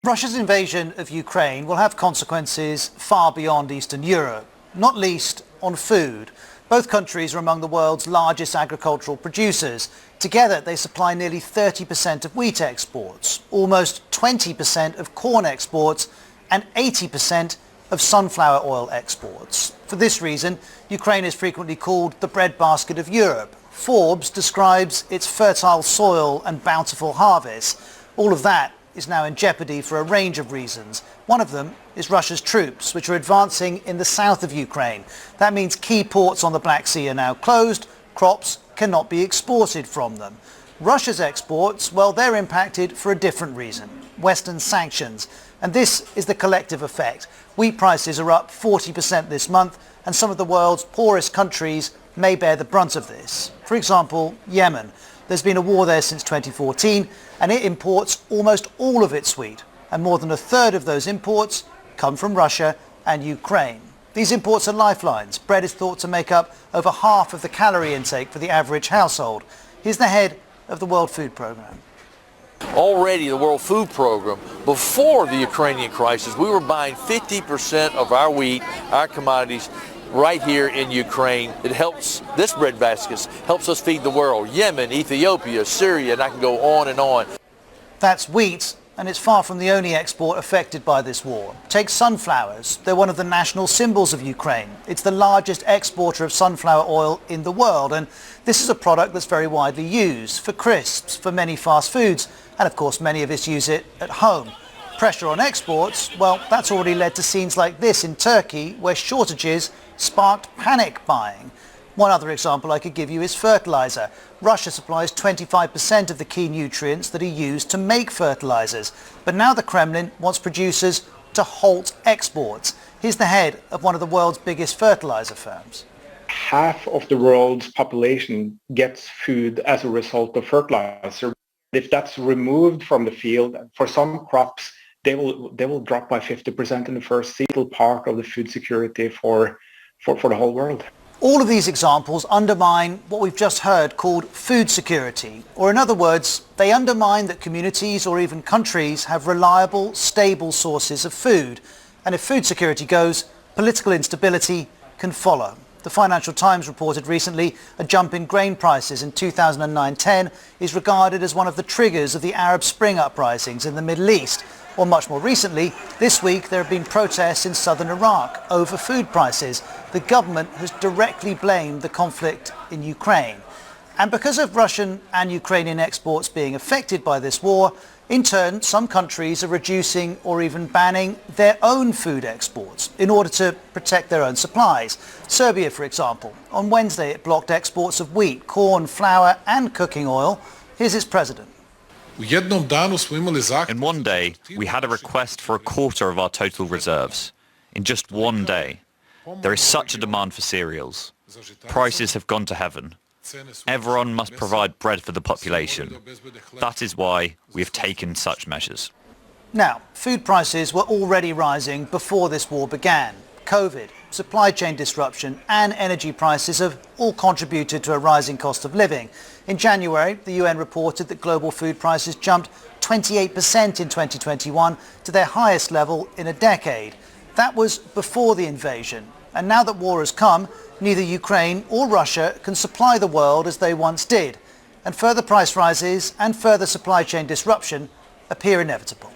Russia's invasion of Ukraine will have consequences far beyond Eastern Europe, not least on food. Both countries are among the world's largest agricultural producers. Together, they supply nearly 30% of wheat exports, almost 20% of corn exports, and 80% of sunflower oil exports. For this reason, Ukraine is frequently called the breadbasket of Europe. Forbes describes its fertile soil and bountiful harvests. All of that is now in jeopardy for a range of reasons. One of them is Russia's troops, which are advancing in the south of Ukraine. That means key ports on the Black Sea are now closed. Crops cannot be exported from them. Russia's exports, well, they're impacted for a different reason: Western sanctions. And this is the collective effect. Wheat prices are up 40% this month, and some of the world's poorest countries may bear the brunt of this. For example, Yemen. There's been a war there since 2014, and it imports almost all of its wheat, and more than a third of those imports come from Russia and Ukraine. These imports are lifelines. Bread is thought to make up over half of the calorie intake for the average household. Here's the head of the World Food Programme. Already the World Food Program, before the Ukrainian crisis, we were buying 50% of our wheat, our commodities, right here in Ukraine. It helps, this breadbasket helps us feed the world. Yemen, Ethiopia, Syria, and I can go on and on. That's wheat, and it's far from the only export affected by this war. Take sunflowers. They're one of the national symbols of Ukraine. It's the largest exporter of sunflower oil in the world, and this is a product that's very widely used for crisps, for many fast foods, and of course many of us use it at home. Pressure on exports, well, that's already led to scenes like this in Turkey, where shortages sparked panic buying. One other example I could give you is fertilizer. Russia supplies 25% of the key nutrients that are used to make fertilizers. But now the Kremlin wants producers to halt exports. Here's the head of one of the world's biggest fertilizer firms. Half of the world's population gets food as a result of fertilizer. If that's removed from the field, for some crops, they will drop by 50% in the first vital part of the food security for the whole world. All of these examples undermine what we've just heard called food security, or in other words, they undermine that communities or even countries have reliable, stable sources of food. And if food security goes, political instability can follow. The Financial Times reported recently a jump in grain prices in 2009-10 is regarded as one of the triggers of the Arab Spring uprisings in the Middle East. Or much more recently, this week there have been protests in southern Iraq over food prices. The government has directly blamed the conflict in Ukraine. And because of Russian and Ukrainian exports being affected by this war, in turn, some countries are reducing or even banning their own food exports in order to protect their own supplies. Serbia, for example, on Wednesday it blocked exports of wheat, corn, flour and cooking oil. Here's its president. In one day, we had a request for a quarter of our total reserves. In just one day. There is such a demand for cereals. Prices have gone to heaven. Everyone must provide bread for the population. That is why we have taken such measures. Now, food prices were already rising before this war began. COVID, supply chain disruption and energy prices have all contributed to a rising cost of living. In January, the UN reported that global food prices jumped 28% in 2021 to their highest level in a decade. That was before the invasion. And now that war has come, neither Ukraine or Russia can supply the world as they once did. And further price rises and further supply chain disruption appear inevitable.